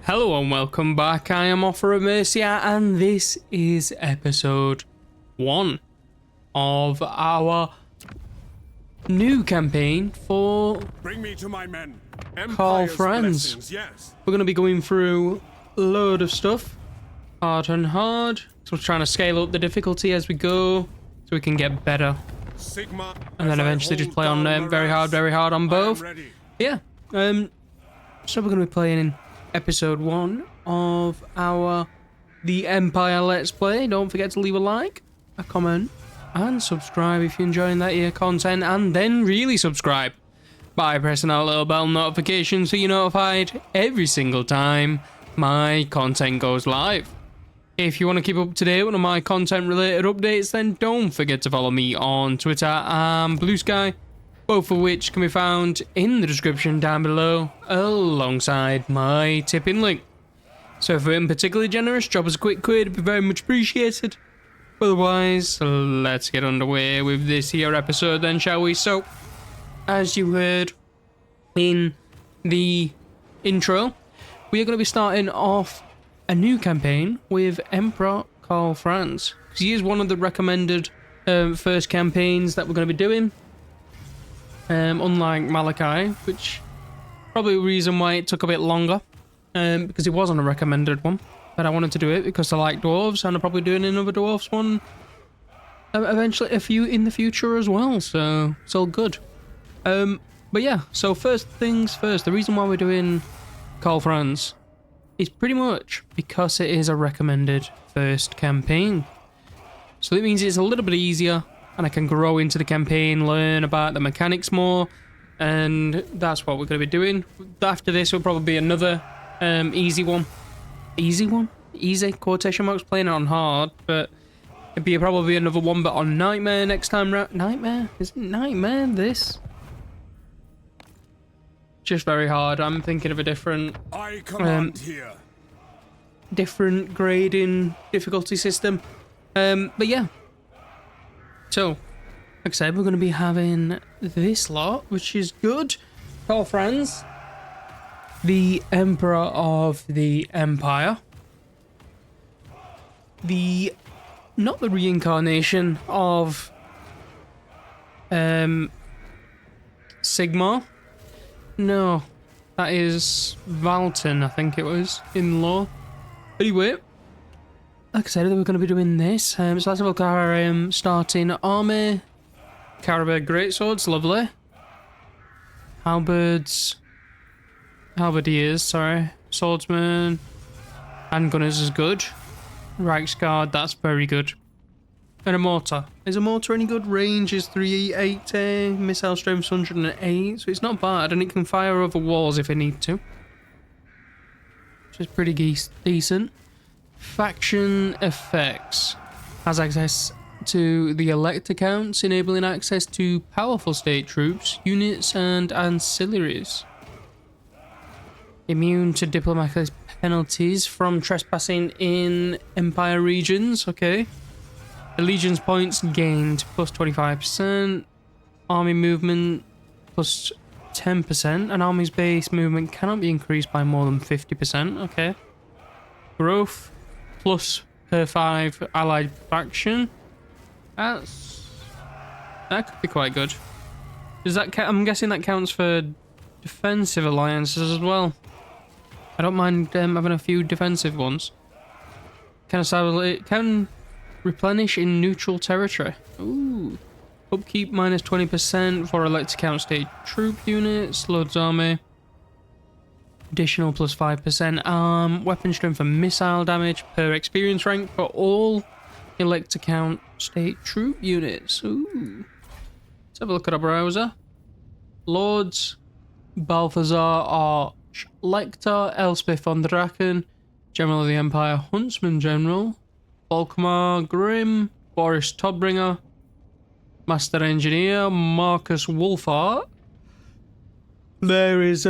Hello and welcome back. I am Offer of Mercia and this is episode 1 of our new campaign for Bring me to my men. Karl Franz. Yes. We're going to be going through a load of stuff. Hard and hard. So we're trying to scale up the difficulty as we go so we can get better. Sigma, And then eventually just play on very hard on both. Yeah. So we're going to be playing in episode 1 of our The Empire Let's Play. Don't forget to leave a like, a comment, and subscribe if you're enjoying that here content, and then really subscribe by pressing that little bell notification so you're notified every single time my content goes live. If you want to keep up to date with my content related updates, then don't forget to follow me on Twitter and Bluesky, both of which can be found in the description down below, alongside my tipping link. So if you're particularly generous, drop us a quick quid, it'd be very much appreciated. Otherwise, let's get underway with this here episode then, shall we? So, as you heard in the intro, we are going to be starting off a new campaign with Emperor Karl Franz, because he is one of the recommended first campaigns that we're going to be doing. Unlike Malachi, which probably the reason why it took a bit longer, because it wasn't a recommended one, but I wanted to do it because I like dwarves, and I'm probably doing another dwarves one eventually, in the future as well. So it's all good. But yeah. So first things first. The reason why we're doing Karl Franz is pretty much because it is a recommended first campaign. So that means it's a little bit easier. And I can grow into the campaign, learn about the mechanics more, and that's what we're going to be doing. After this will probably be another easy one. Easy one? Easy, quotation marks, playing it on hard, but it'd be probably another one, but on Nightmare next time round. Nightmare? Is it Nightmare, this? Just very hard. I'm thinking of a different... I command here. Different grading difficulty system. But yeah. So, like I said, we're going to be having this lot, which is good. Karl Franz, the Emperor of the Empire. Not the reincarnation of Sigmar. No, that is Valton, I think it was, in lore. Anyway, like I said, we're going to be doing this. So let's have a look at our starting army. Carabed greatswords, lovely. Halberdiers, sorry. Swordsman. Handgunners is good. Reichsguard, that's very good. And a mortar. Is a mortar any good? Range is 380. Missile strength 108. So it's not bad, and it can fire over walls if it need to. Which is pretty decent. Faction effects. Has access to the elect accounts, enabling access to powerful state troops, units, and ancillaries. Immune to diplomatic penalties from trespassing in Empire regions. Okay. Allegiance points gained plus 25%. Army movement plus 10%. An army's base movement cannot be increased by more than 50%. Okay. Growth plus per 5 allied faction. That could be quite good. Does that I'm guessing that counts for defensive alliances as well. I don't mind having a few defensive ones. Can replenish in neutral territory. Ooh. Upkeep minus 20% for elect account state troop units. Lord's army. Additional plus 5% weapon strength and missile damage per experience rank for all elect account state troop units. Ooh. Let's have a look at our browser. Lords, Balthazar Arch Lector, Elspeth von Draken, General of the Empire, Huntsman General, Volkmar Grimm, Boris Todbringer, Master Engineer, Marcus Wolfart. There is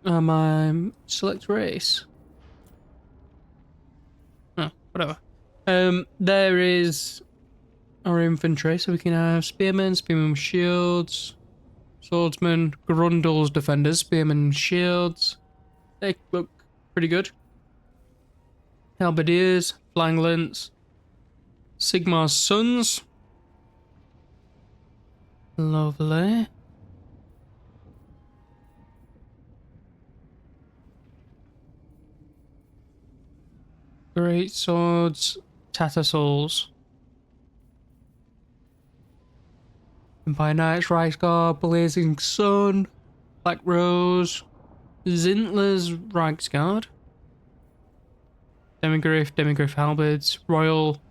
my select race. Oh, whatever. There is our infantry, so we can have spearmen with shields, swordsmen, Grundle's defenders, spearmen, shields. They look Pretty good. Halberdiers, Flying Lance, Sigmar's Sons. Lovely. Great Swords, Tattersouls. Empire Knights, Reichsguard, Blazing Sun, Black Rose, Zintler's Reichsguard, Demigriff Halberds, Royal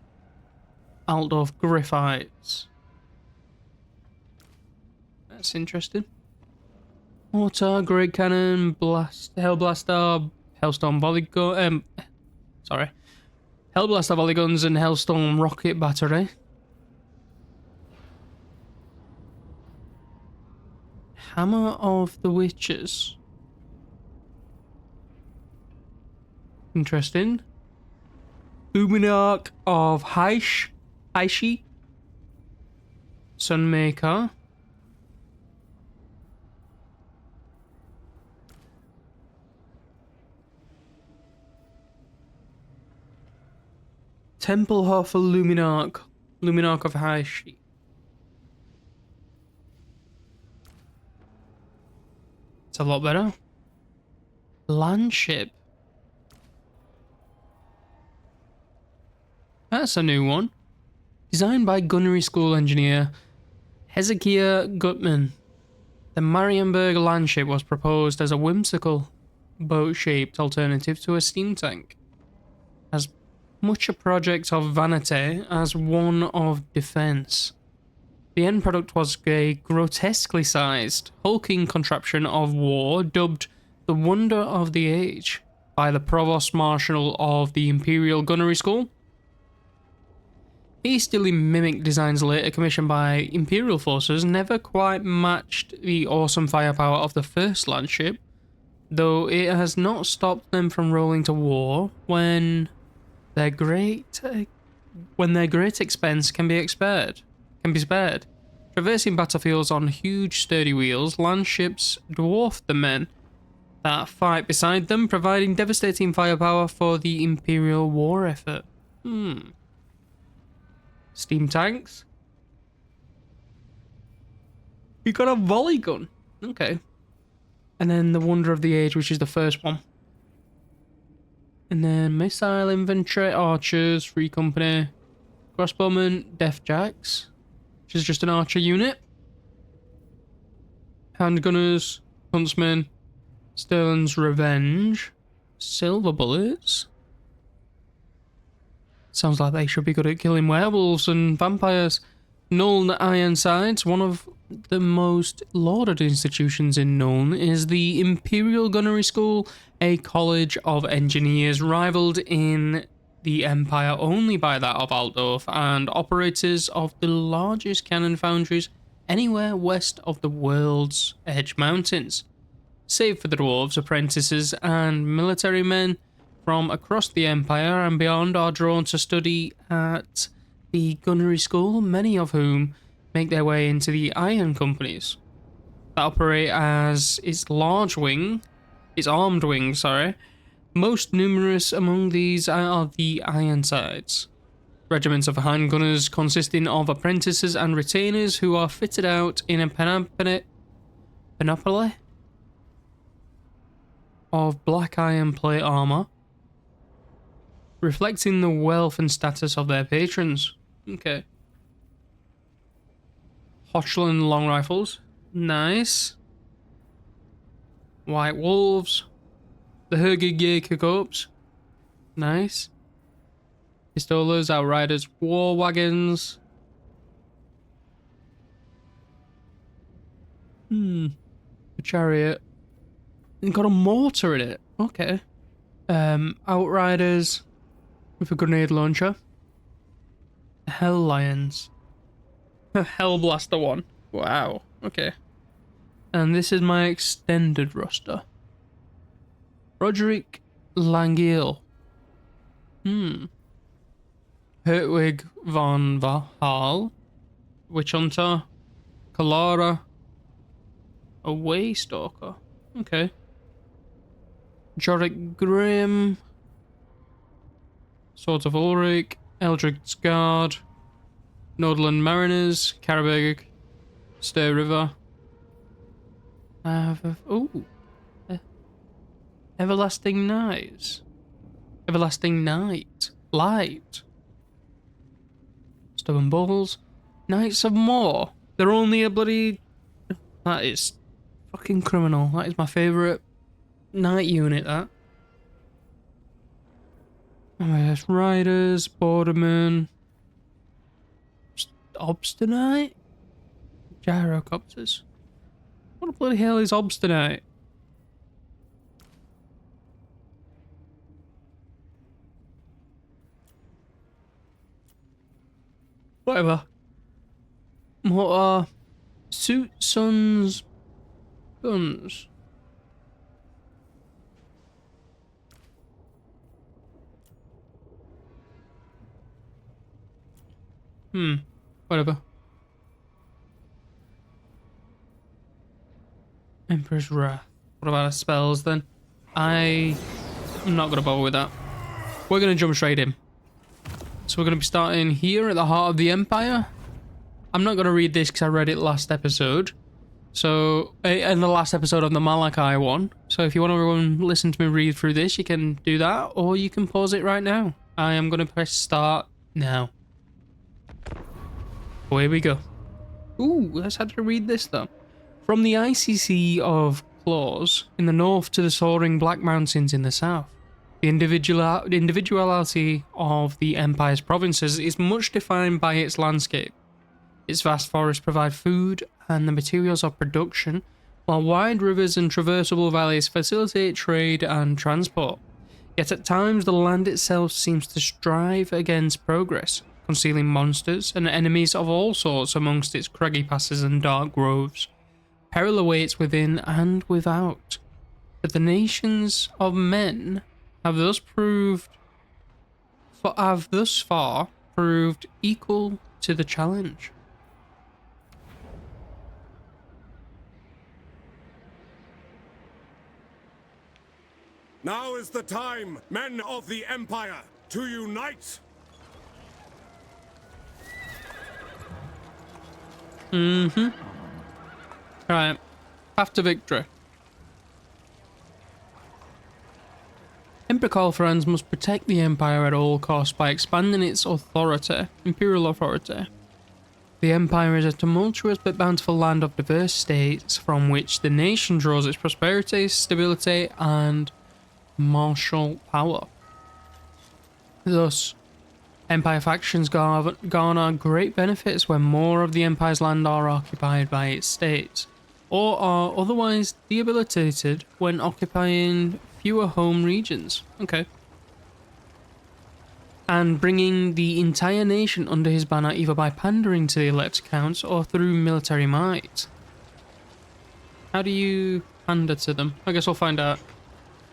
Altdorf Griffites. That's interesting. Mortar, Great Cannon, Hellblaster, Hellstorm Volleygun, Hellblaster Volleyguns and Hellstorm Rocket Battery. Hammer of the Witches. Interesting. Ubersreik of Heishi. Sunmaker. Tempelhof Luminark of Heishi. It's a lot better. Landship. That's a new one. Designed by gunnery school engineer Hezekiah Gutman. The Marienburg Landship was proposed as a whimsical, boat-shaped alternative to a steam tank. As much a project of vanity as one of defence. The end product was a grotesquely sized, hulking contraption of war dubbed the Wonder of the Age by the Provost Marshal of the Imperial Gunnery School. Hastily mimicked designs later commissioned by Imperial forces never quite matched the awesome firepower of the first landship, though it has not stopped them from rolling to war when their great expense can be spared. Traversing battlefields on huge sturdy wheels, landships dwarf the men that fight beside them, providing devastating firepower for the Imperial war effort. Steam tanks. You got a volley gun. Okay. And then the Wonder of the Age, which is the first one. And then missile infantry, archers, free company, crossbowmen, death jacks, which is just an archer unit. Handgunners, huntsmen, Sterling's Revenge, silver bullets. Sounds like they should be good at killing werewolves and vampires. Nuln Ironsides, one of the most lauded institutions in Nuln, is the Imperial Gunnery School, a college of engineers rivaled in the Empire only by that of Altdorf, and operators of the largest cannon foundries anywhere west of the World's Edge Mountains. Save for the dwarves, apprentices, and military men from across the Empire and beyond are drawn to study at the gunnery school, many of whom make their way into the iron companies that operate as its armed wing, Most numerous among these are the Ironsides, regiments of handgunners consisting of apprentices and retainers who are fitted out in a panoply of black iron plate armour, reflecting the wealth and status of their patrons. Okay. Hochland long rifles. Nice. White wolves. The Hergegeke Corps. Nice. Pistolas, outriders, war wagons. A chariot. It's got a mortar in it. Okay. Outriders with a grenade launcher. Hell Lions. Hellblaster one. Wow. Okay. And this is my extended roster. Roderick Langiel. Hertwig von Valhall. Witch Hunter. Kalara. A Waystalker. Okay. Jorick Grim, Swords of Ulrich, Eldrick's Guard, Nordland Mariners, Karabeg, Stay River. Ooh. Everlasting Knights. Everlasting Knight. Light. Stubborn Bulls. Knights of Moor. They're only a bloody... That is fucking criminal. That is my favourite knight unit, that. Riders, Bordermen. Obstinate? Gyrocopters. What the bloody hell is Obstinate? Whatever. What are Suit Sons Guns? Whatever. Emperor's Wrath. What about our spells then? I'm not gonna bother with that. We're gonna jump straight in. So we're gonna be starting here at the heart of the Empire. I'm not gonna read this because I read it last episode. So, in the last episode on the Malachi one. So if you want to listen to me read through this, you can do that, or you can pause it right now. I am gonna press start now. Away we go. Ooh, let's have to read this though. From the icy sea of Claws in the north to the soaring Black Mountains in the south, the individuality of the Empire's provinces is much defined by its landscape. Its vast forests provide food and the materials of production, while wide rivers and traversable valleys facilitate trade and transport. Yet at times the land itself seems to strive against progress, concealing monsters and enemies of all sorts amongst its craggy passes and dark groves. Peril awaits within and without, but the nations of men have thus far proved equal to the challenge. Now is the time, men of the Empire, to unite! Right, path to victory. Emperor Karl Franz must protect the Empire at all costs by expanding its authority, imperial authority. The Empire is a tumultuous but bountiful land of diverse states from which the nation draws its prosperity, stability, and martial power. Thus, Empire factions garner great benefits when more of the Empire's land are occupied by its states, or are otherwise debilitated when occupying fewer home regions. Okay. And bringing the entire nation under his banner either by pandering to the elect counts or through military might. How do you pander to them? I guess we'll find out.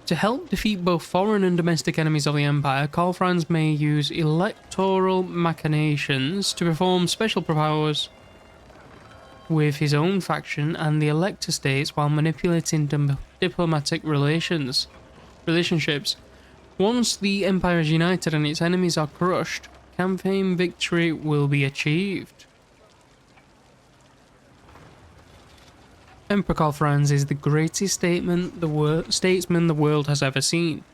To help defeat both foreign and domestic enemies of the Empire, Karl Franz may use electoral machinations to perform special powers with his own faction and the elector states while manipulating diplomatic relationships. Once the Empire is united and its enemies are crushed, campaign victory will be achieved. Emperor Karl Franz is the greatest statesman the world has ever seen,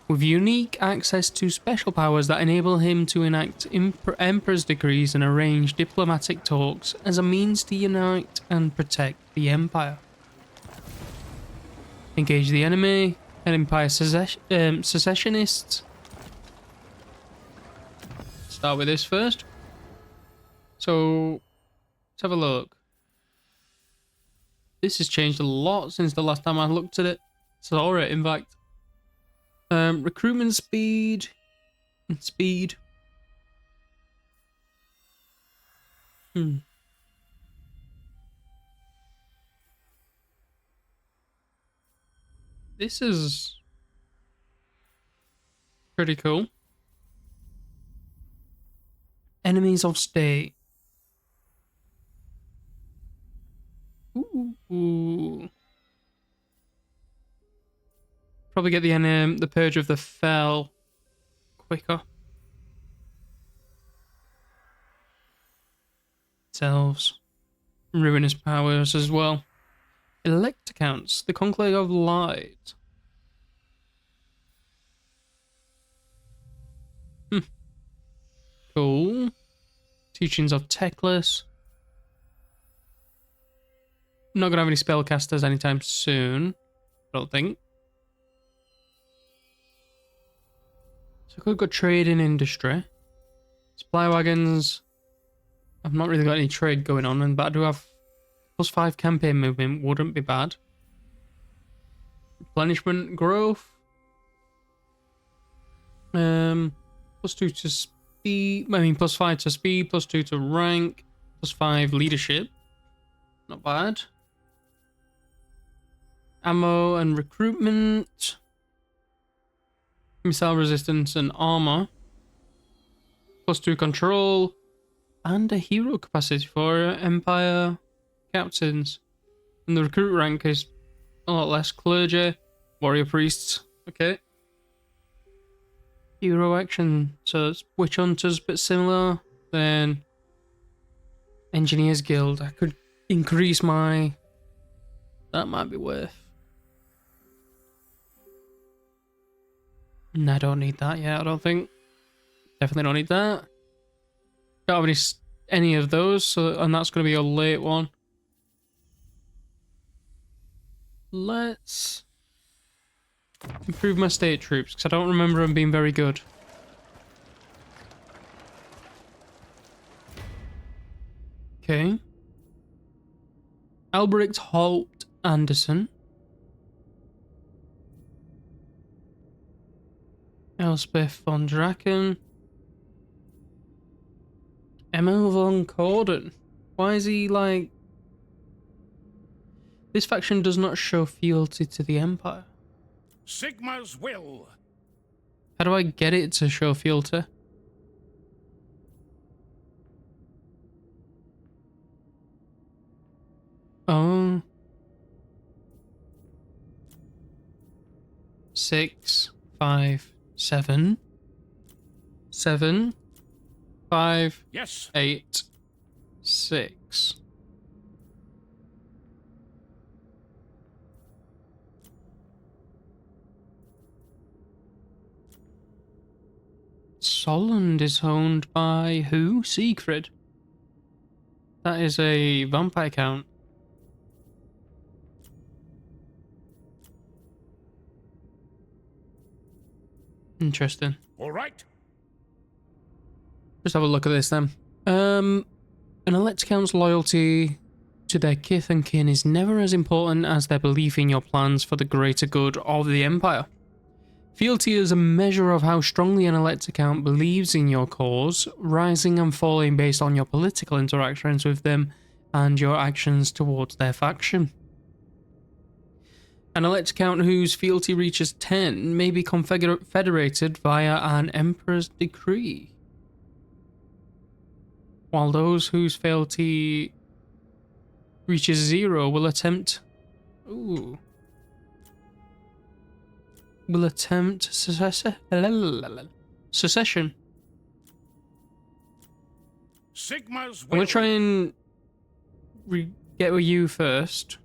with unique access to special powers that enable him to enact Emperor's decrees and arrange diplomatic talks as a means to unite and protect the Empire. Engage the enemy, Empire secessionists. Start with this first. So, let's have a look. This has changed a lot since the last time I looked at it. Saw it, in fact. Recruitment speed. Speed. This is pretty cool. Enemies of state. Ooh. Probably get the Purge of the Fell quicker. Selves. Ruinous powers as well. Elect accounts. The Conclave of Light. Cool. Teachings of Teclis. Not gonna have any spellcasters anytime soon. I don't think. So I could go trade in industry. Supply wagons. I've not really got any trade going on, but I do have +5 campaign movement. Wouldn't be bad. Replenishment growth. +2 to speed. I mean, +5 to speed, +2 to rank, +5 leadership. Not bad. Ammo and recruitment. Missile resistance and armor. +2 control. And a hero capacity for Empire captains. And the recruit rank is a lot less. Clergy, warrior priests. Okay. Hero action. So it's witch hunters, but similar. Then engineers guild. I could increase my. That might be worth. No, I don't need that yet. I don't think. Definitely don't need that. Don't have any of those, so and that's going to be a late one. Let's improve my state troops because I don't remember them being very good. Okay. Albrecht Holt Anderson. Elspeth von Draken. Emil von Corden. Why is he like... This faction does not show fealty to the Empire. Sigma's will. How do I get it to show fealty? Oh. 6, 5, 7. 7. 5, yes. 8, 6. Solund is owned by who? Siegfried. That is a vampire count. Interesting. All right. Just have a look at this then. An elect count's loyalty to their kith and kin is never as important as their belief in your plans for the greater good of the Empire. Fealty is a measure of how strongly an elect account believes in your cause, rising and falling based on your political interactions with them and your actions towards their faction. An elect account whose fealty reaches 10 may be confederated via an emperor's decree, while those whose fealty reaches 0 will attempt... Ooh. Will attempt secession. Sigma's will. I'm gonna try and get with you first.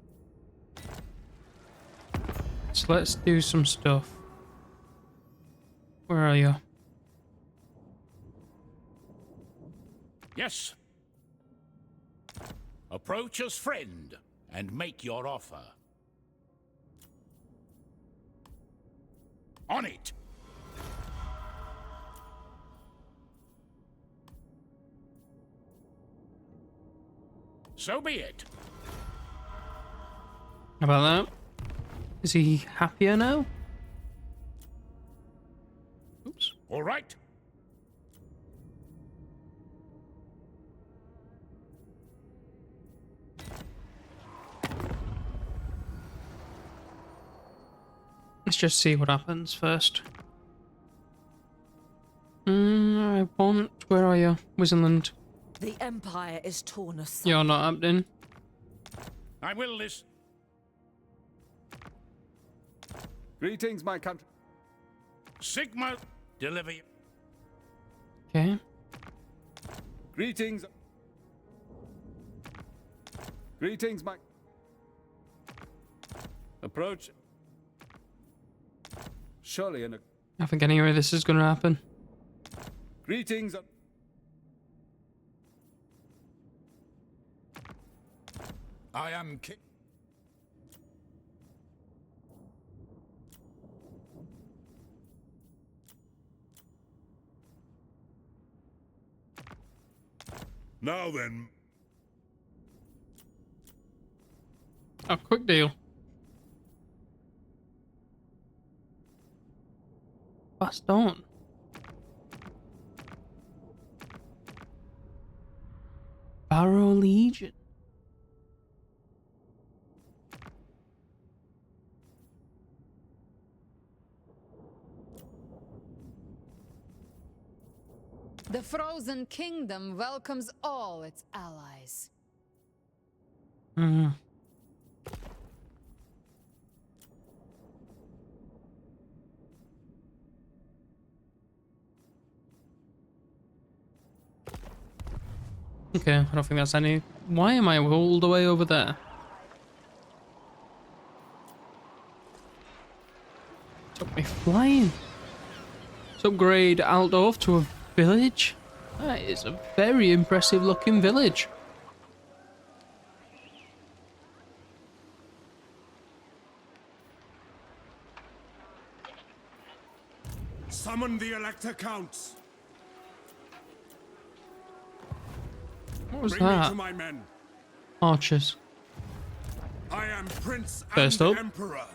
So let's do some stuff. Where are you? Yes. Approach as friend and make your offer. On it. So be it. How about that? Is he happier now? Oops. All right. Let's just see what happens first. I want... Where are you? Wizenland. The Empire is torn asunder. You're not happening. I will listen. Greetings, my country. Sigma, deliver you. Okay. Greetings. Greetings, my... Approach. Surely in a... I think anyway this is gonna happen. Greetings. I am king. Now then. Oh, quick deal. Fast on. Barrow Legion. The Frozen Kingdom welcomes all its allies. Hmm. Okay, I don't think that's any... Why am I all the way over there? Took me flying. Let's upgrade Altdorf to a village. That is a very impressive looking village. Summon the Elector Counts. What was Bring me that? to my men. Archers. I am Prince First and up. Emperor.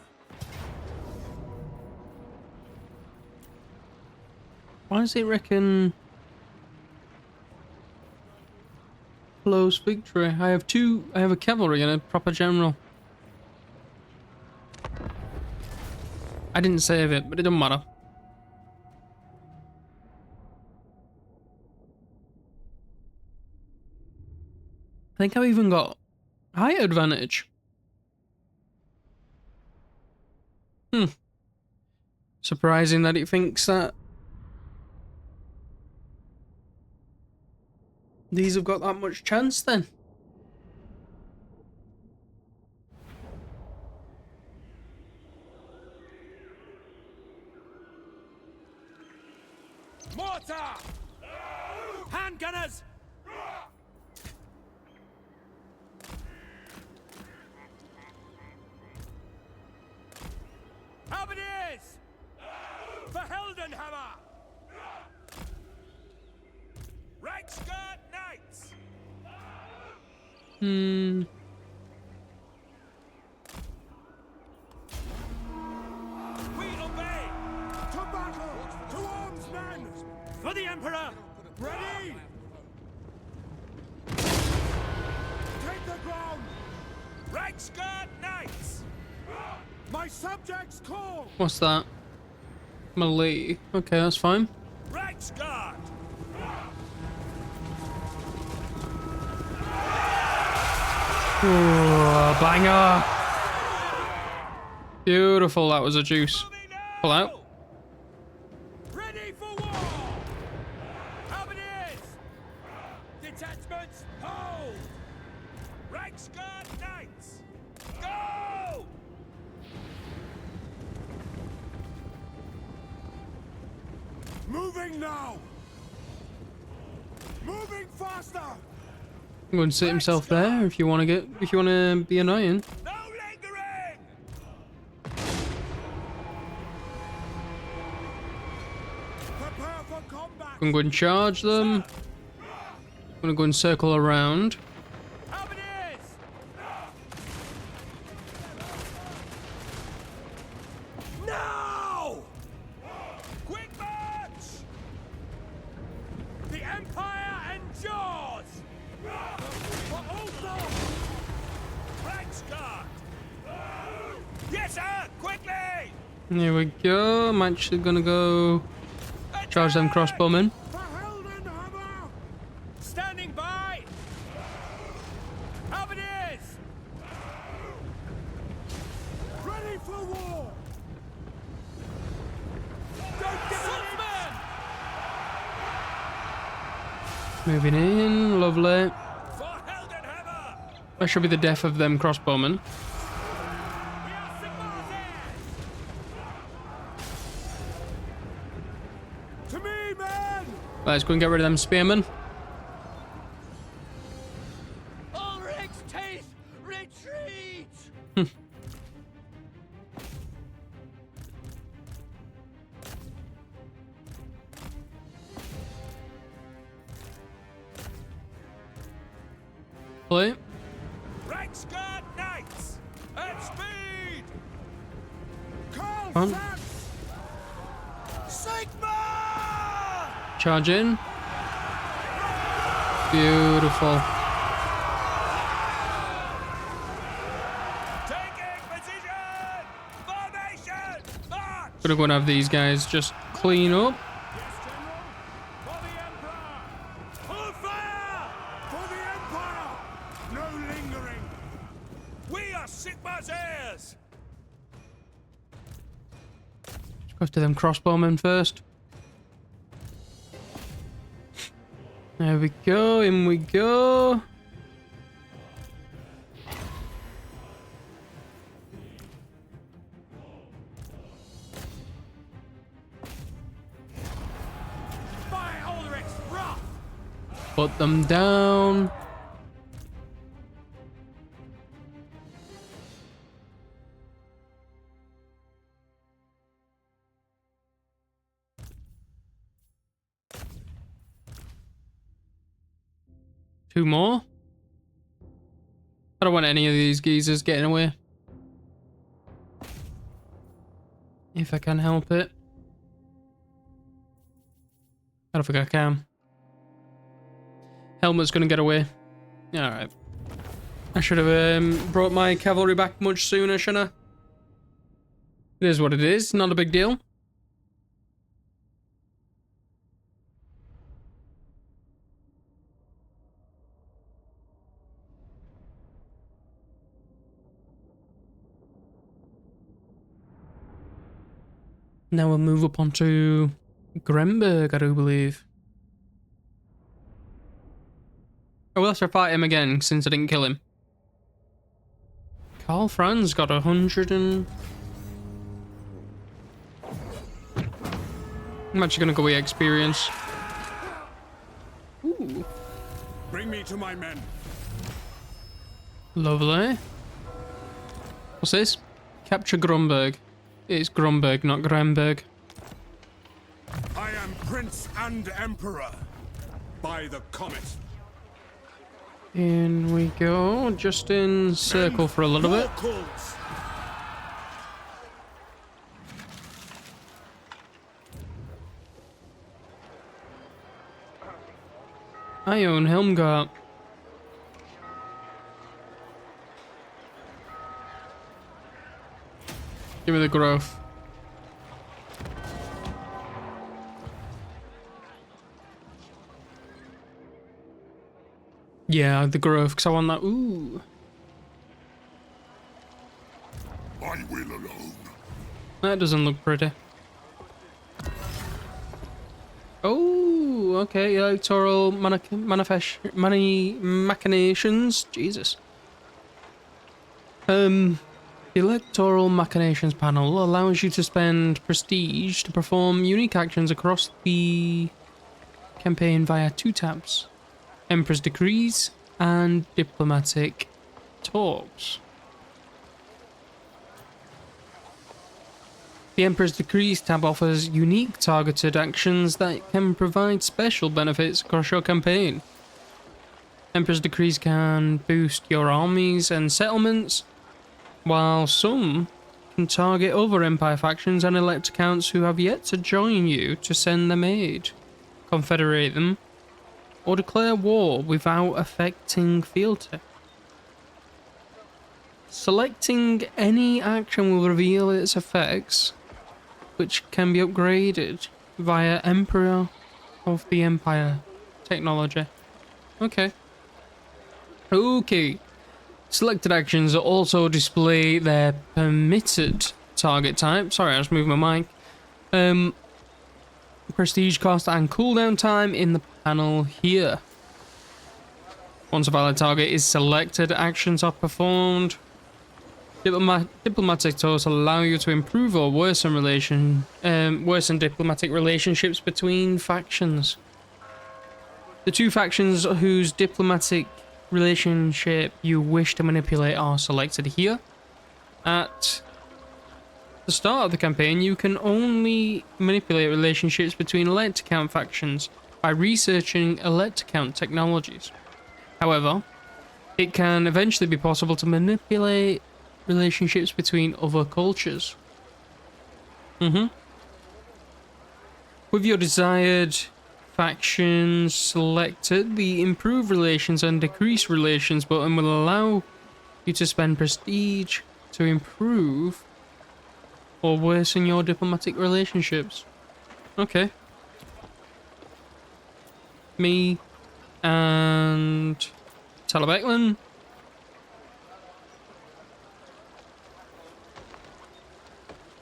Why does it reckon... Close victory? I have a cavalry and a proper general. I didn't save it, but it doesn't matter. I think I've even got height advantage. Surprising that it thinks that these have got that much chance then. Mortar! Handgunners! Halberdiers! For Heldenhammer! Reichsguard Knights! We obey! To battle! To arms, men! For the Emperor! Ready! Take the ground! Reichsguard Knights! My subjects call! What's that? Melee. Okay, that's fine. Reichsguard! Ooh, banger! Beautiful, that was a juice. Pull out. Ready for war! Halberdiers! Detachments, hold! Reichsguard Knights! Go! Moving now! Moving faster! I'm going to sit himself there if you want to be annoying. No lingering! Prepare for combat! I'm going to charge them. I'm going to go and circle around. Halberdiers! Now! Quick march! The Empire endures! For Ulster! Reichsguard! Yes, sir! Quickly! Here we go. I'm actually going to go charge them crossbowmen. For Heldenhammer! Standing by! Halberdiers! Ready for war! Moving in, lovely. For Heldenhammer! That should be the death of them crossbowmen. To me, men! Let's go and get rid of them spearmen. Ulrich's teeth, retreat! Play. Reichsguard Knights! At speed! Karl On. Franz! Sigma! Charge in. Beautiful. Taking position! Formation! March! Gonna go and have these guys just clean up. Yes, General! For the Emperor! Hold fire! For the Empire! No lingering! We are Sigma's heirs! Let's go to them crossbowmen first. There we go, in we go. By Ulrich's wrath! Put them down. Two more. I don't want any of these geezers getting away. If I can help it. I don't think I can. Helmut's gonna get away. Alright. I should have brought my cavalry back much sooner, shouldn't I? It is what it is, not a big deal. Now we'll move up onto Grunberg, I do believe. I will have to fight him again since I didn't kill him. Karl Franz got 100 and... I'm actually gonna go with experience. Ooh. Bring me to my men. Lovely. What's this? Capture Grunberg. It's Grunberg, not Grunberg. I am Prince and Emperor. By the comet. In we go. Just in circle for a little bit. Calls. I own Helmut. Give me the growth. Yeah, the growth, because I want that. Ooh. I will alone. That doesn't look pretty. Oh, okay. Electoral machinations. Jesus. The Electoral Machinations panel allows you to spend prestige to perform unique actions across the campaign via 2 tabs. Emperor's Decrees and Diplomatic Talks. The Emperor's Decrees tab offers unique targeted actions that can provide special benefits across your campaign. Emperor's Decrees can boost your armies and settlements, while some can target other Empire factions and elect accounts who have yet to join you to send them aid, confederate them, or declare war without affecting fealty. Selecting any action will reveal its effects, which can be upgraded via Emperor of the Empire technology. Okay. Okay. Selected actions also display their permitted target type. Sorry, I just moved my mic. Prestige cost and cooldown time in the panel here. Once a valid target is selected, actions are performed. Diplomatic talks allow you to improve or worsen diplomatic relationships between factions. The two factions whose diplomatic relationship you wish to manipulate are selected here. At the start of the campaign, you can only manipulate relationships between elect account factions by researching elect account technologies. However, it can eventually be possible to manipulate relationships between other cultures. With your desired factions selected, the improve relations and decrease relations button will allow you to spend prestige to improve or worsen your diplomatic relationships. Okay. Me and Talabekman.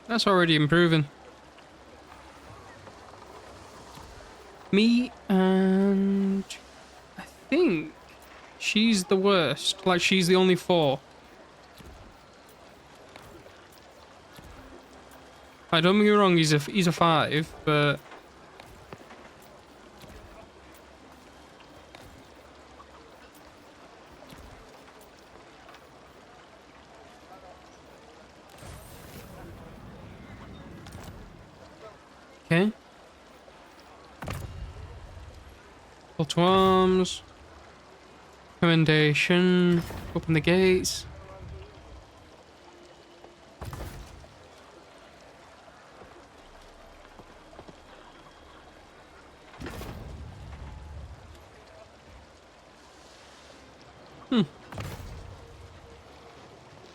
That's already improving. Me and I think she's the worst. Like, she's the only 4. I don't get me wrong, he's a 5, but okay. Call to arms. Commendation. Open the gates.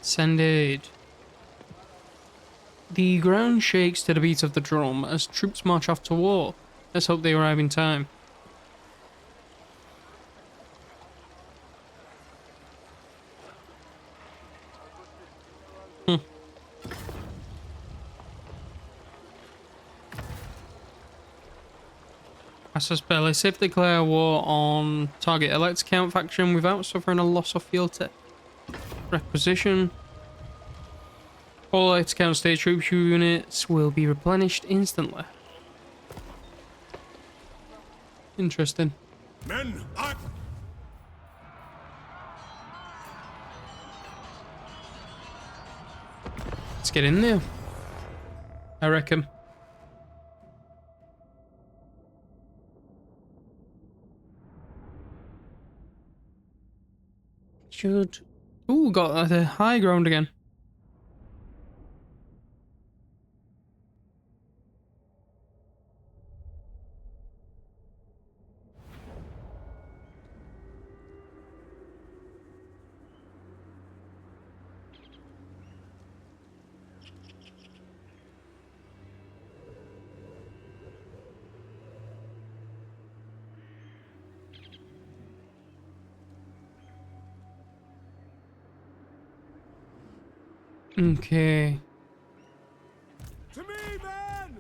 Send aid. The ground shakes to the beat of the drum as troops march off to war. Let's hope they arrive in time. I suspect let's safe declare war on target elect account faction without suffering a loss of field tech. Requisition. All elect account state troops units will be replenished instantly. Interesting. Men, Let's get in there, I reckon. Should... Ooh, got the high ground again. Okay. to me, men!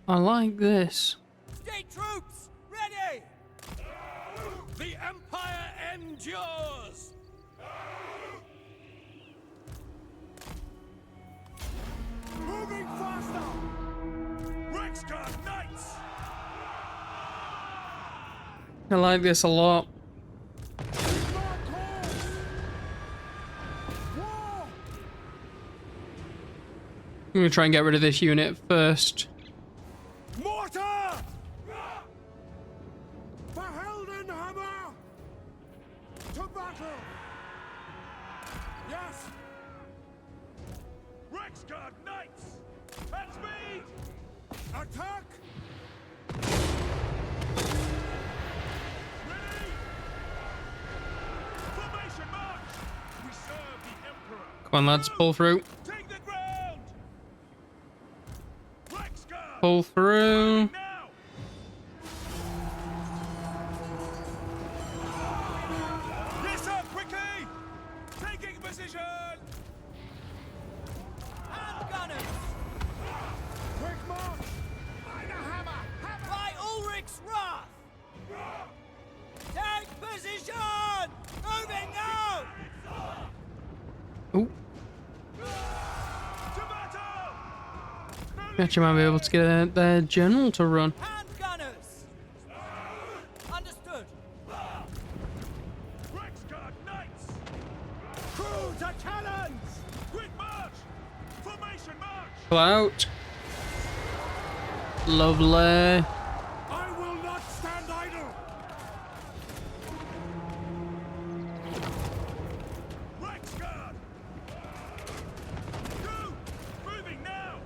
I like this. State troops, ready! The Empire endures! Moving faster! Rexguard Knights! I like this a lot. I'm gonna try and get rid of this unit first. Mortar! Verheldenhammer! To battle! Yes! Rexguard Knights! At speed! Attack! Ready! Formation march! We serve the Emperor! Come on, lads, pull through. Take the ground! Rexguard! Pull through. Now! Yes, sir, quickly! Taking position! Hand gunners! Quick march! By the hammer! By Ulrich's wrath! Take position! Actually, might be able to get their general to run. Hand gunners! Understood. Rexguard Knights! Crew to cannons! Quick march! Formation march! Pull out. Lovely. I will not stand idle! Rexguard! Crew! Moving now!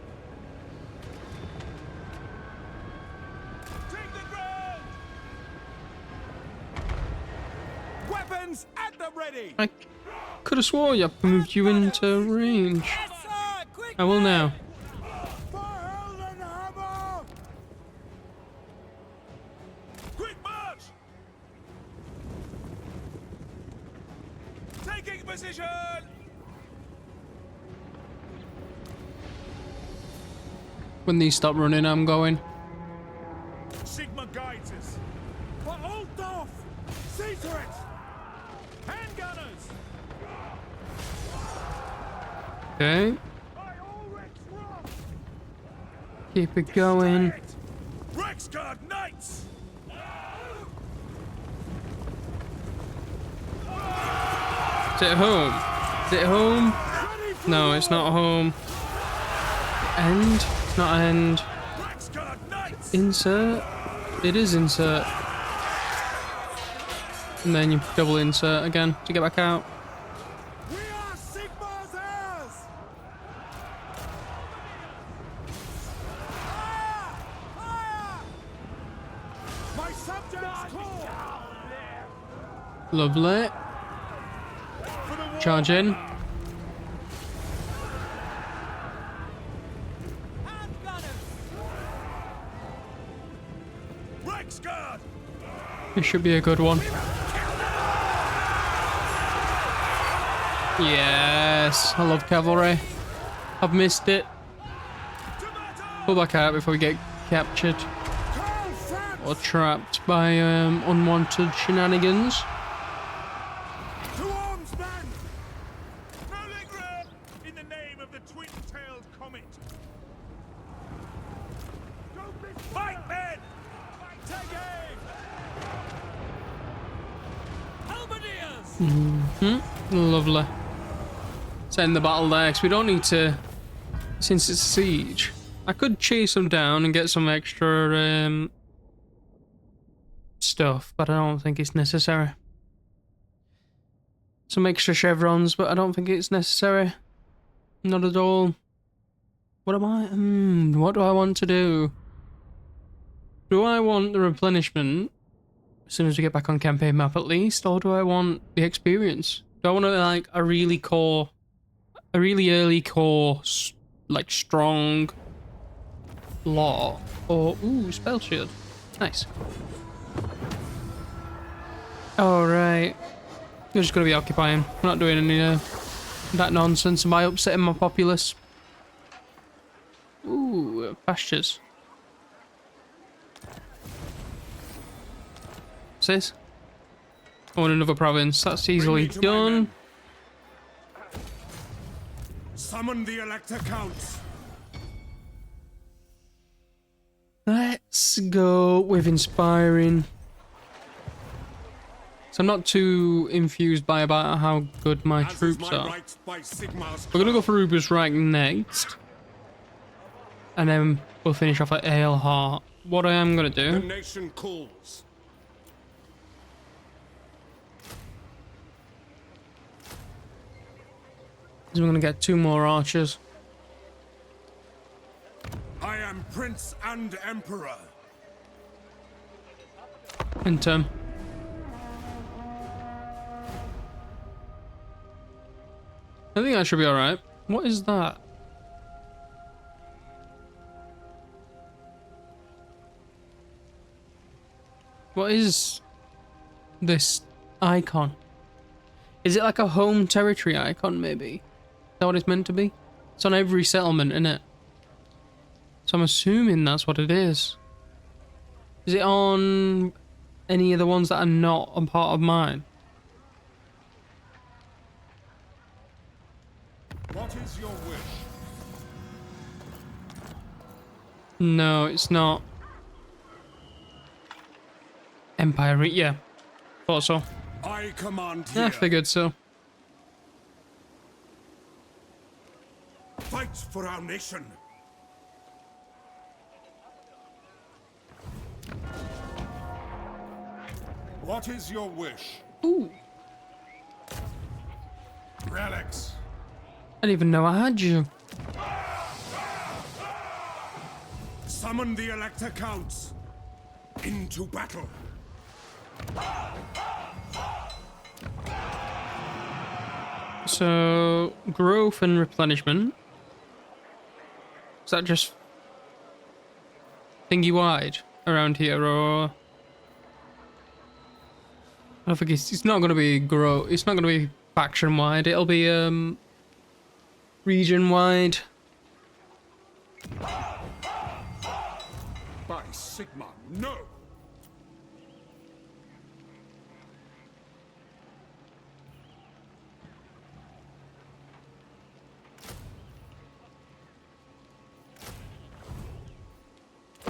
Take the ground! Weapons at the ready! I could have swore you moved you into range. Yes, sir! Quick! I will now. For Heldenhammer! Quick march! Taking position! When these stop running, I'm going. Sigma guides us. For Altdorf! See to it! Handgunners! Okay. By Ulrich's Rock! Keep it going. Rexguard Knights! Is it home? Is it home? No, it's not home. End? It's not end. Rexguard Knights! Insert? It is insert. And then you double insert again to get back out. We are Sigma's heirs! Fire! Fire! My subjects call! Lovely. For the war! Charge in. Hand gunners! Rexguard! This should be a good one. Yes, I love cavalry. I've missed it. To battle! Pull back out before we get captured Karl Franz! or trapped by unwanted shenanigans. To arms, men! No lingering! In the name of the twin-tailed comet! Fight, men! Take aim! Halberdiers! Lovely. Let's end the battle there, because we don't need to, since it's a siege. I could chase them down and get some extra stuff, but I don't think it's necessary. Some extra chevrons, but I don't think it's necessary. Not at all. What am I? What do I want to do? Do I want the replenishment as soon as we get back on campaign map at least, or do I want the experience? Do I want to like a really early core, like strong lot, or ooh, spell shield, nice. All right, we're just gonna be occupying. We're not doing any that nonsense. Am I upsetting my populace? Ooh, pastures. What's this? Oh, in another province. That's easily Bring me to my done. men. Summon the Elector Counts. Let's go with inspiring. So I'm not too infused by about how good my As is troops my are. right by Sigma's We're gonna go for Ubersreik next, and then we'll finish off at Aleheart. What I am gonna The do nation calls. is we're gonna get 2 more archers. I am Prince and Emperor. In turn. I think that should be alright. What is that? What is this icon? Is it like a home territory icon, maybe? Is that what it's meant to be? It's on every settlement, isn't it? So I'm assuming that's what it is. Is it on any of the ones that are not a part of mine? What is your wish? No, it's not. Empire, yeah. Thought so. I command I here. figured so. Fight for our nation. What is your wish? Ooh. Relics. I didn't even know I had you. Summon the Elector Counts into battle. So, growth and replenishment. Is that just thingy wide around here, or I don't think it's not going to be grow. It's not going to be faction wide. It'll be region wide. By Sigma, no!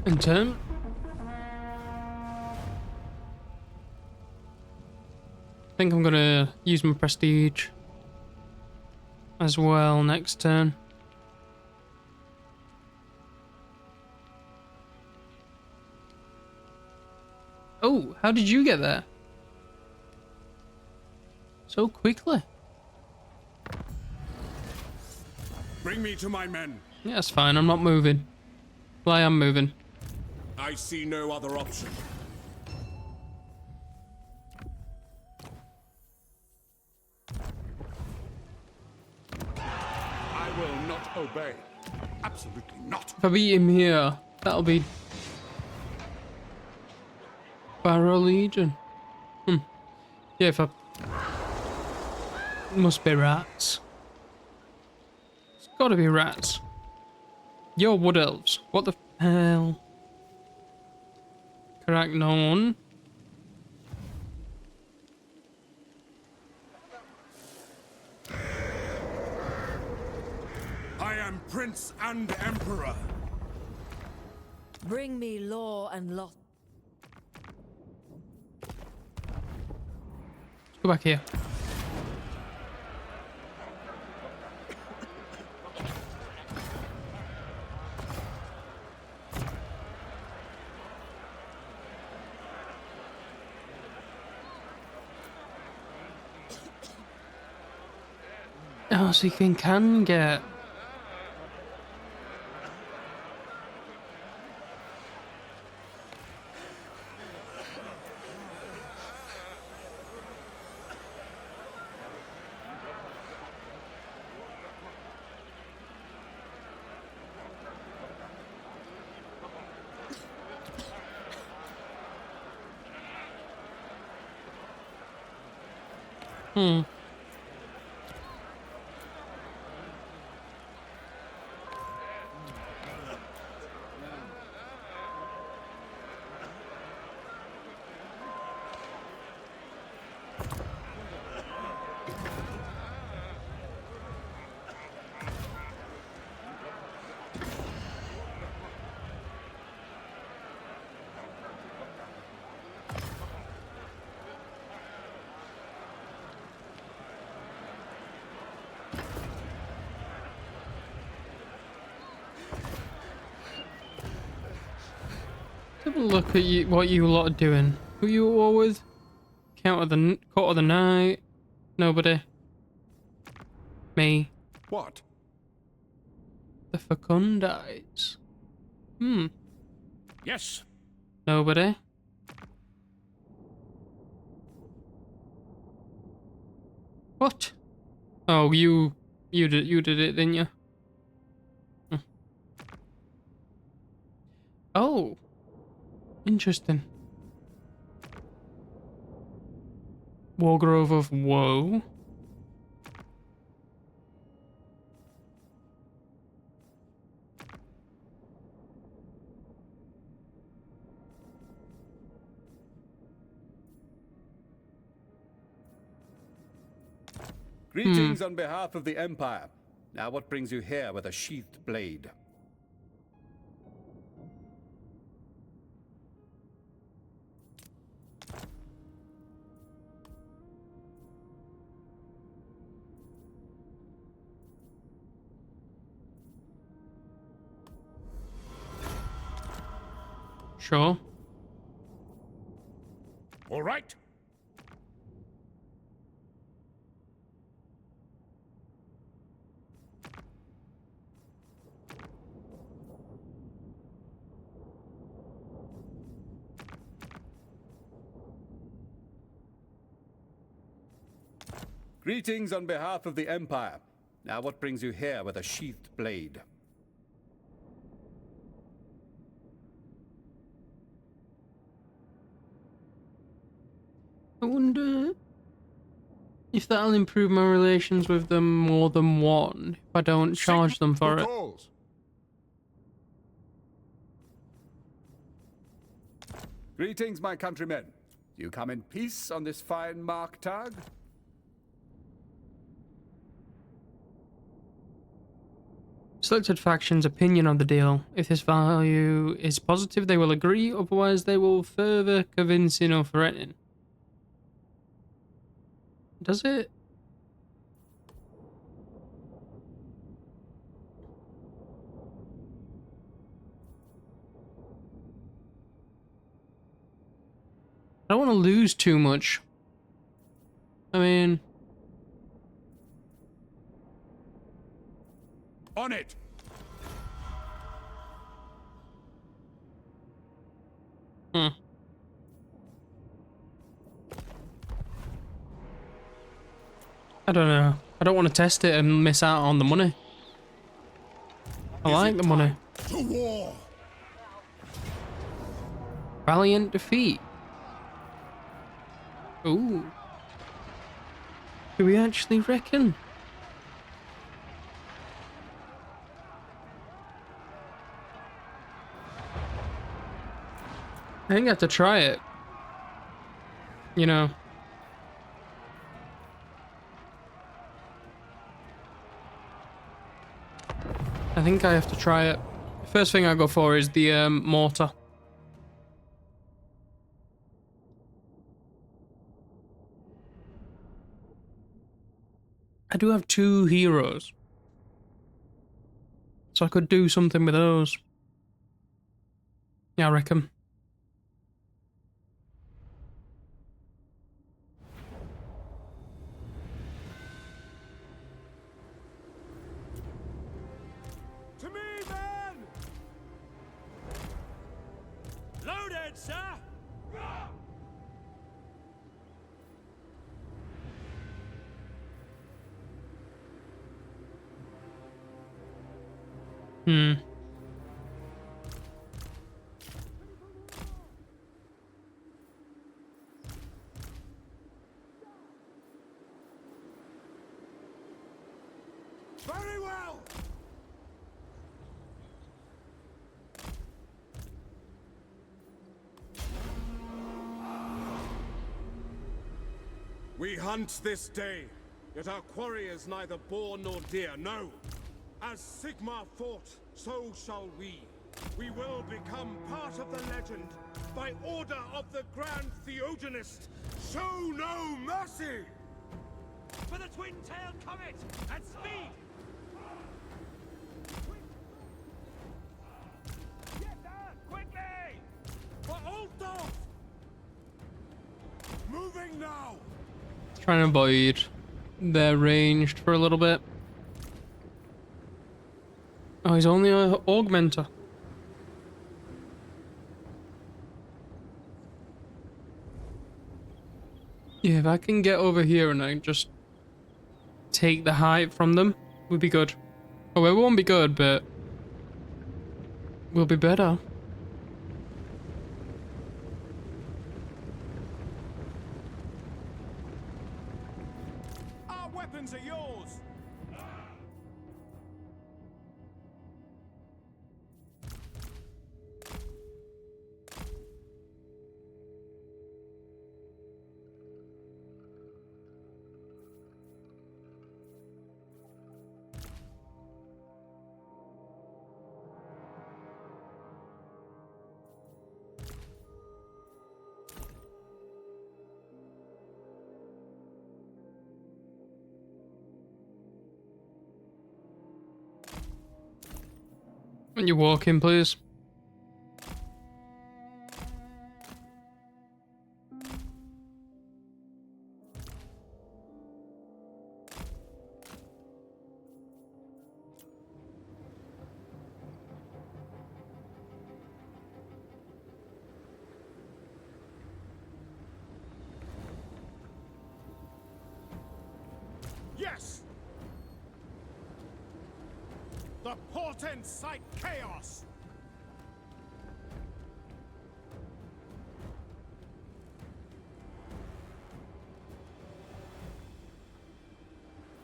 In turn. I think I'm gonna use my prestige as well next turn. Oh, how did you get there? So quickly. Bring me to my men. Yeah, that's fine. I'm not moving. Well, I am moving. I see no other option. I will not obey. Absolutely not. If I beat him here, that'll be Barrow Legion. Yeah, if I... Must be rats. It's gotta be rats. You're wood elves. What the hell? Correct, no one. I am Prince and Emperor. Bring me law and lot. Let's go back here. Oh, so you can get... Have a look at you, what you lot are doing. Who you all with? Court of the night. Nobody. Me. What? The Fecundites. Yes. Nobody. What? Oh, you did it, didn't you? Oh. Interesting. Wargrove of Woe. Greetings on behalf of the Empire. Now what brings you here with a sheathed blade? Sure. All right. Greetings on behalf of the Empire. Now what brings you here with a sheathed blade? I wonder if that'll improve my relations with them more than one if I don't charge them for it. Greetings, my countrymen. Do you come in peace on this fine Marktag? Selected faction's opinion on the deal. If this value is positive, they will agree. Otherwise, they will further convincing or threatening. Does it? I don't want to lose too much. I mean... On it. I don't know. I don't want to test it and miss out on the money. I like the money. To war. Valiant defeat. Ooh. Do we actually reckon? I think I have to try it. You know. I think I have to try it. First thing I go for is the mortar. I do have 2 heroes. So I could do something with those. Yeah, I reckon. To me, men. Loaded, sir. Very well. We hunt this day, yet our quarry is neither boar nor deer, no. As Sigmar fought, so shall we. We will become part of the legend, by order of the Grand Theogenist. Show no mercy! For the twin-tailed comet, at speed! Get down, quickly! For Altdorf! Moving now! Trying to avoid their ranged for a little bit. Oh, he's only an augmenter. Yeah, if I can get over here and I just take the height from them, would be good. Oh, it won't be good, but will be better. Our weapons are yours! When you walk in, please. The portents cite chaos.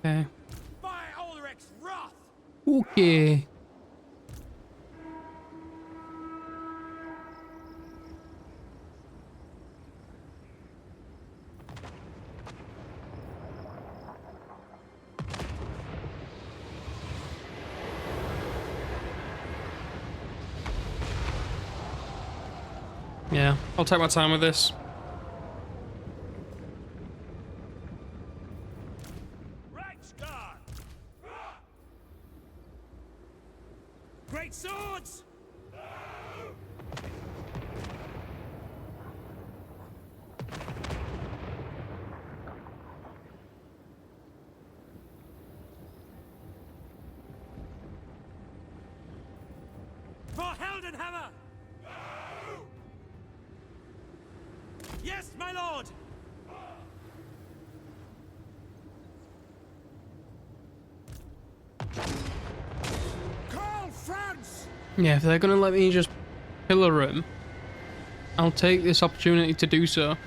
Okay. By Ulrich's wrath. Okay. Yeah, I'll take my time with this. Reichsguard. Great swords. For Heldenhammer. Yes, my lord! Karl Franz! Yeah, if they're gonna let me just pillar him, I'll take this opportunity to do so.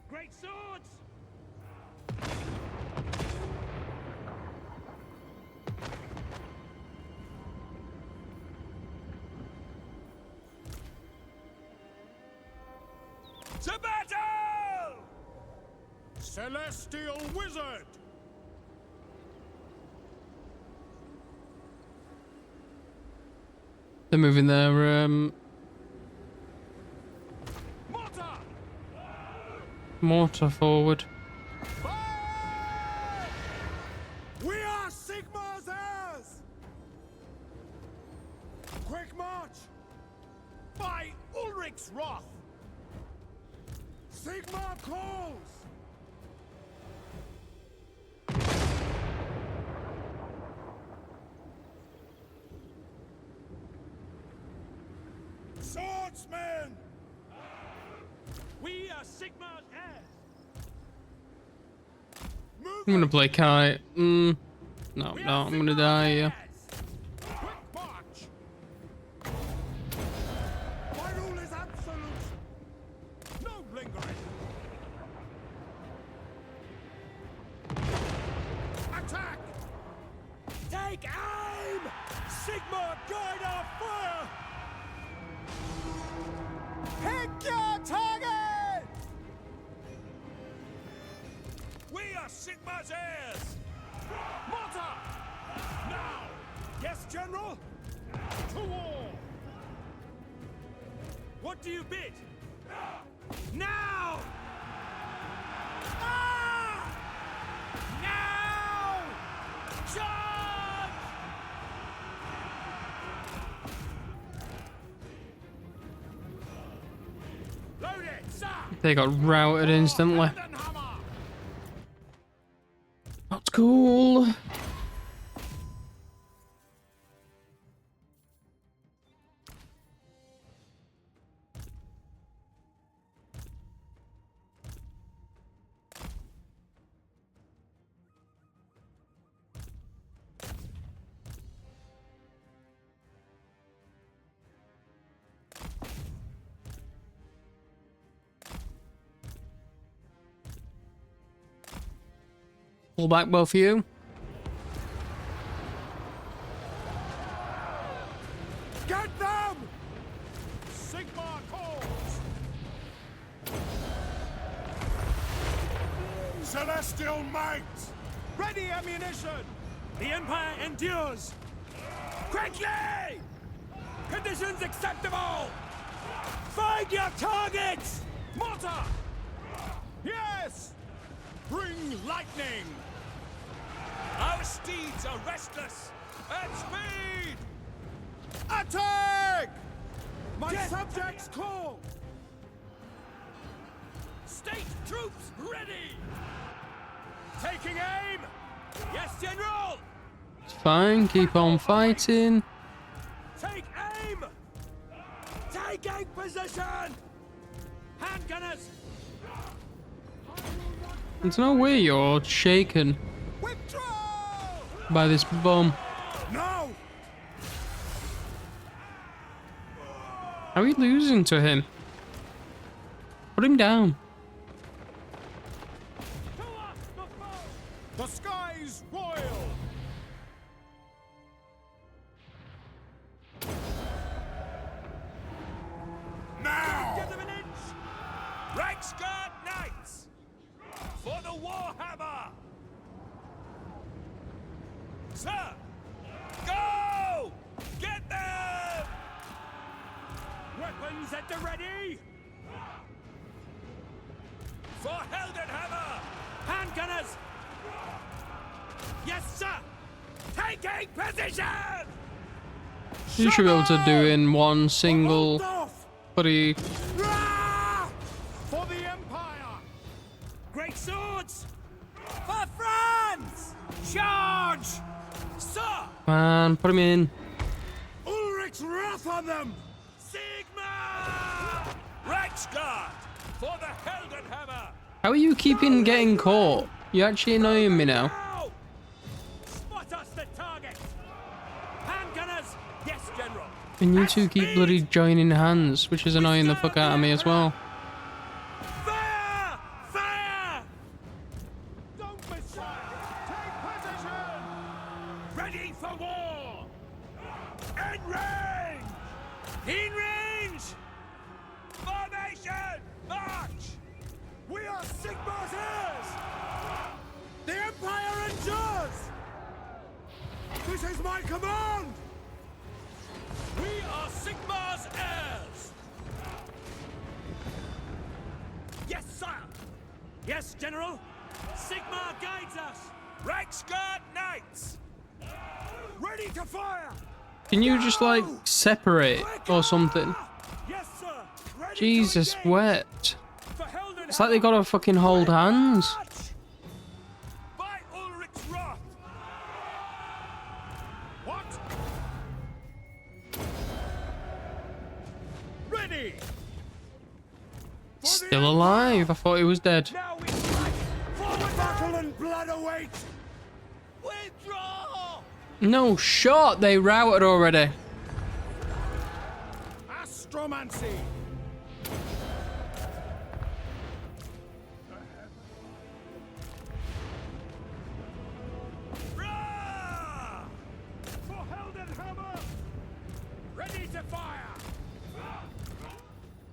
Great swords! To battle! Celestial wizard! They're moving their Mortar! mortar forward. Fire! We are Sigmar's heirs! Quick march! By Ulrich's wrath! Sigmar calls! Swordsmen! We are Sigmar's heirs! I'm gonna play kite. No, I'm gonna die here. Quick march! My rule is absolute! No lingering! Attack! Take aim! Sigmar, guide our fire! Pick your target! We are Sigmar's heirs! Mortar! Now! Yes, General? To war! What do you bid? Now! Ah! Now! Charge! Load it, sir! They got routed instantly. Heldenhammer! That's cool. Pull back, both of you. Get them! Sigmar calls! Celestial might! Ready ammunition! The Empire endures! Quickly! Conditions acceptable! Find your targets! Mortar! Yes! Bring lightning! Our steeds are restless! At speed! Attack! My subjects call! State troops ready! Taking aim! Yes, General! It's fine, keep on fighting. Take aim! Taking position! Hand gunners! There's no way you're shaken Withdraw! by this bomb. No! How are you losing to him? Put him down. The skies royal! Now! Give them an inch! Reichsguard Knights! For the Warhammer! Sir! Go! Get them! Weapons at the ready! For Heldenhammer! Hand gunners! Yes, sir! Taking position! You should be able to do in one single Hold off! bloody. Rah! For the Empire! Great swords! For France! Charge! Sir! Man, put him in. Ulrich's wrath on them! Sigma! Reichsguard! For the Heldenhammer! How are you keeping getting caught? You're actually annoying me now. Now! Spot us the target! Hand gunners! Yes, General! And you two keep bloody joining hands, which is annoying the fuck out of me as well. Fire! Fire! Don't miss fire! Take position! Ready for war! In range! In range! Formation! March! We are Sigmar's heirs! The Empire endures! This is my command! We are Sigmar's heirs! Yes, sir! Yes, General! Sigmar guides us! Reichsguard Knights! Ready to fire! Can you just like separate or something? Yes, sir! Ready Jesus to engage! wept. For Heldenhammer! It's like they gotta fucking hold hands. March! By Ulrich's wrath! What? Ready! For the Still alive. I thought he was dead. Now we strike! Forward! Battle and blood await! Withdraw! No shot. They routed already. Astromancy! Rah! For Heldenhammer! Ready to fire!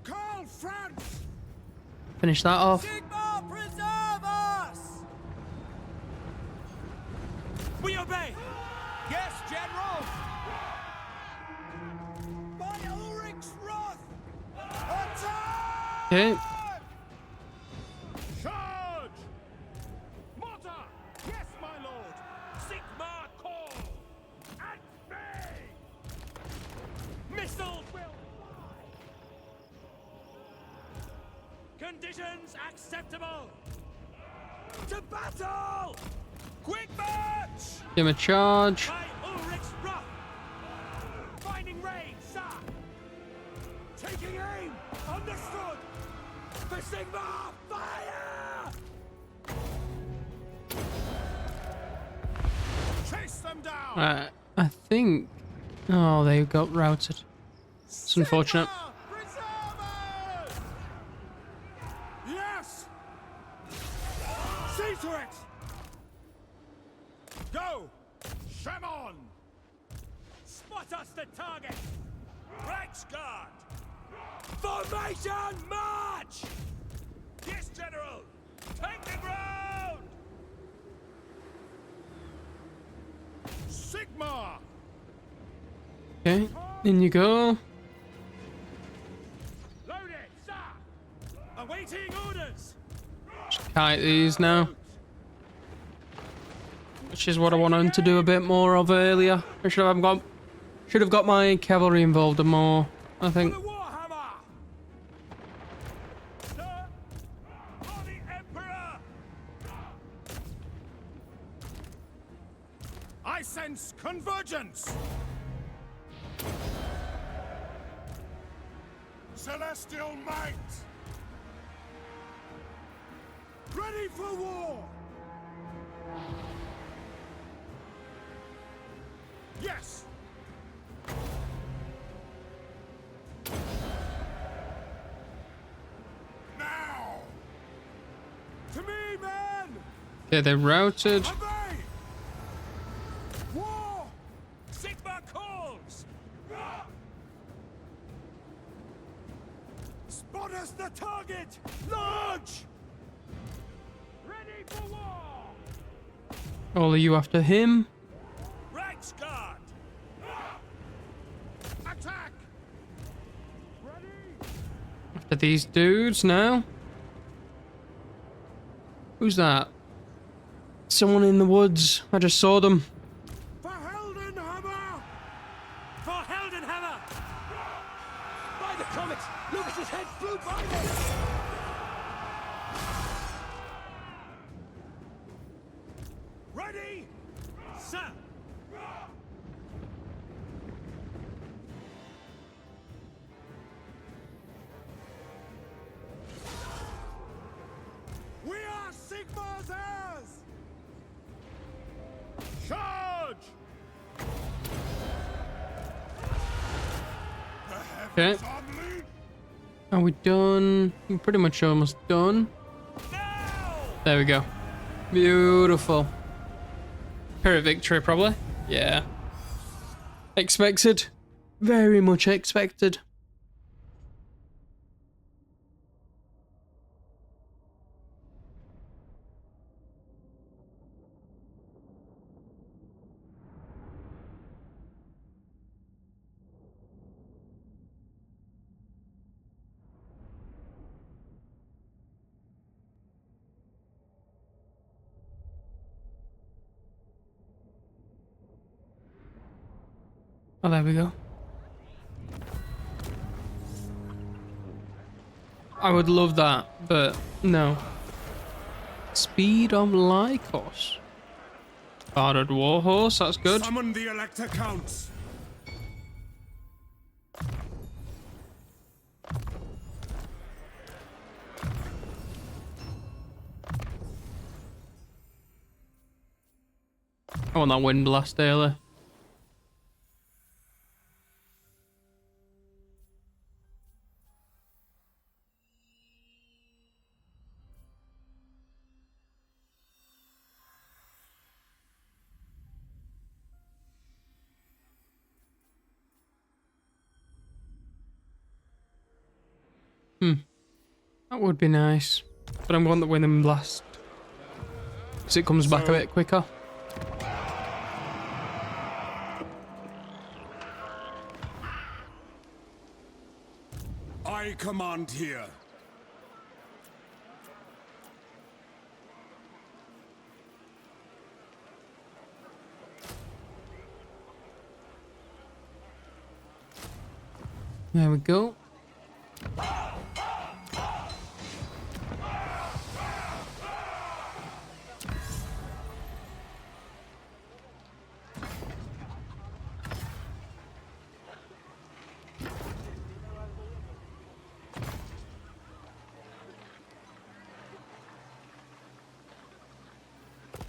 Karl Franz! Finish that off. Sigma, preserve us! We obey! Yes, General! By Ulrich's wrath! Attack! Okay. Charge! Mortar! Yes, my lord! Sigmar call! At bay! Missiles will fly! Conditions acceptable! To battle! Quick march! Give him a charge. By Ulrich's wrath! Finding range, sir! Taking aim! Understood! For Sigmar, fire! Chase them down! I think. Oh, they got routed. It's unfortunate. Sigmar, preserve us! Yes! See to it! Go! Shemon! Spot us the target! Reichsguard! Formation march! Yes, General! Take the ground! Sigmar! Okay, in you go. Load it, sir! Awaiting orders! Just kite these now. Which is what I wanted to do a bit more of earlier. I should have got my cavalry involved more, I think. For the Warhammer! Sir! For the Emperor! I sense convergence! Celestial might! Ready for war! Yes! Now! To me, men! Okay, they're routed. Obey! War! Sigma calls! Spot us the target! Launch! Ready for war! All of you after him. Reichsguard! Attack! Ready! After these dudes now. Who's that? Someone in the woods. I just saw them. For Heldenhammer! For Heldenhammer! By the comet! Lucas's head flew by me! Ready? Sir! We are Sigmar's heirs! Charge! Okay. Are we done? We're pretty much almost done. There we go. Beautiful. Pyrrhic victory, probably. Yeah. Expected. Very much expected. Oh, there we go. I would love that, but no. Speed of Lycos. Guarded warhorse, that's good. Summon the Elector Counts! I want that wind blast early. That would be nice. But I'm going to win him blast. Because it comes back a bit quicker. I command here. There we go.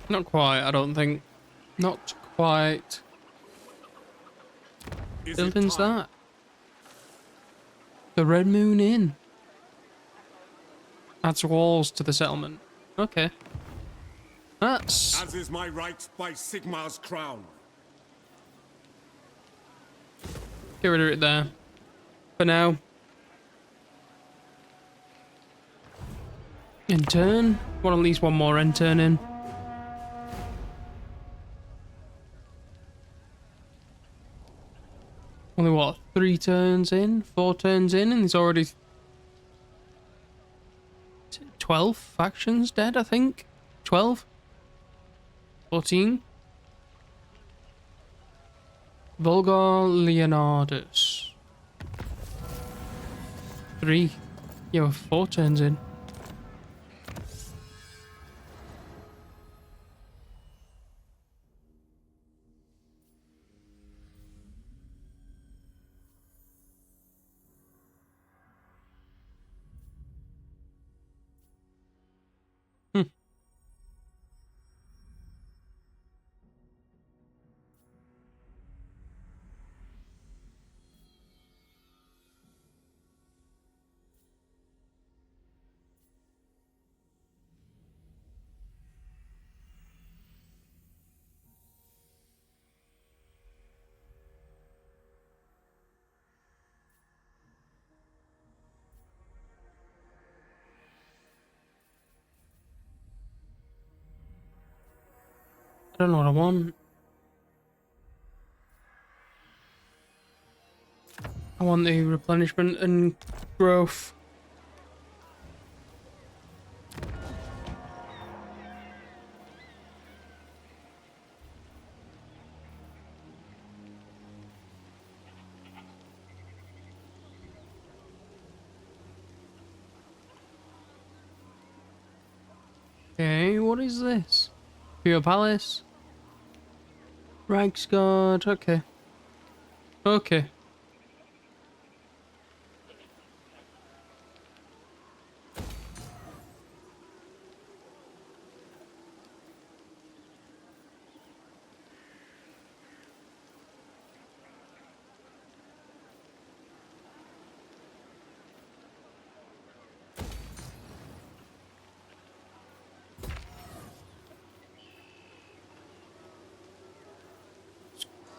Not quite, I don't think. Not quite. Building's that? The Red Moon Inn. Adds walls to the settlement. Okay. That's... As is my right by Sigmar's crown. Get rid of it there. For now. In turn. Want at least one more end turn in. Only what, 3 turns in? 4 turns in? And there's already 12 factions dead, I think? 12? 14? Vulgar Leonardus. 3. Yeah, we're 4 turns in. don't know what I want. I want the replenishment and growth. Okay, what is this? Pure Palace? Reichsguard, okay. Okay.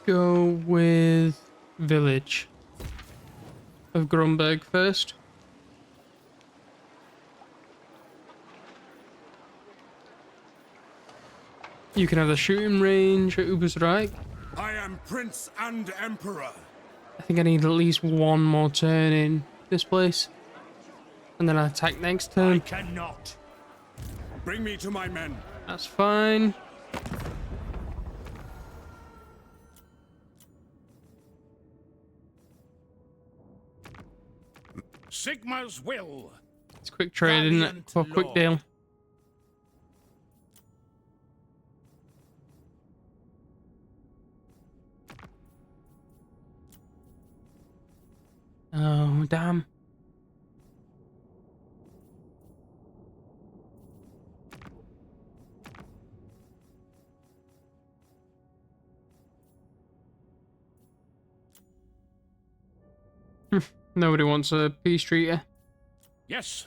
Go with village of Grunberg first. You can have the shooting range at Ubersreik. I am Prince and Emperor. I think I need at least one more turn in this place. And then I attack next I turn. cannot. Bring me to my men. That's fine. Sigma's will. It's quick trade, isn't it? Valiant For a quick lord. deal. Oh, damn. Nobody wants a peace treaty. Yes.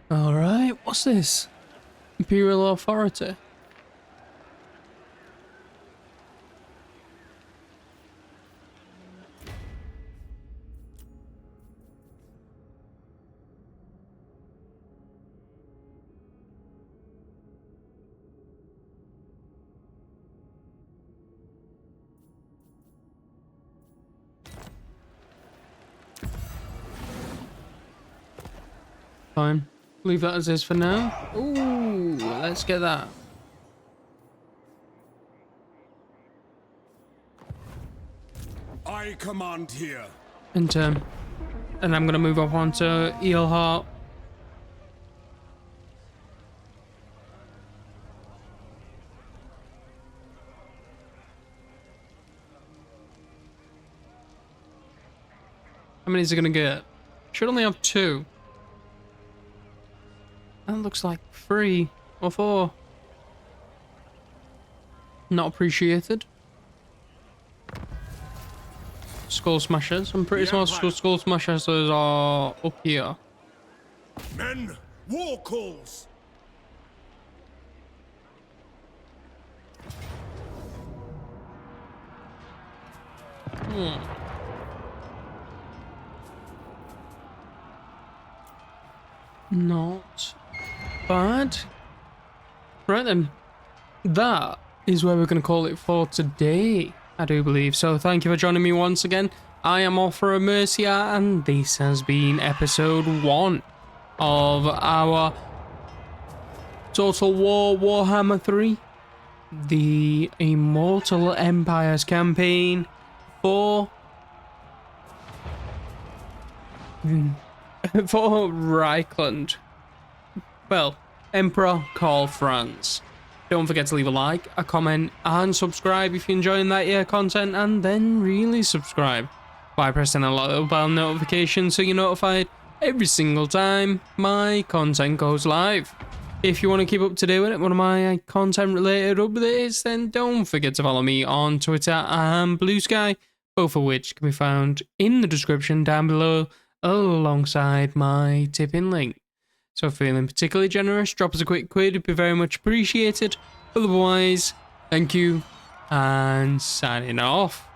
Alright, what's this? Imperial Authority. Fine. Leave that as is for now. Ooh, let's get that. I command here. In turn. And I'm gonna move up onto Eelheart. How many is it gonna get? Should only have 2. That looks like 3 or 4. Not appreciated. Skull Smashers. I'm pretty sure Skull Smashers are up here. Men, war calls. Not bad. Right then. That is where we're going to call it for today, I do believe. So thank you for joining me once again. I am off for a Mercia, and this has been episode 1 of our Total War Warhammer 3. The Immortal Empires campaign for Reichland. Well, Emperor Karl Franz. Don't forget to leave a like, a comment, and subscribe if you're enjoying that here content, and then really subscribe by pressing a little bell notification so you're notified every single time my content goes live. If you want to keep up to date with one of my content related updates, then don't forget to follow me on Twitter and Bluesky, both of which can be found in the description down below alongside my tipping link. So if feeling particularly generous, drop us a quick quid, it'd be very much appreciated. Otherwise, Thank you, and signing off.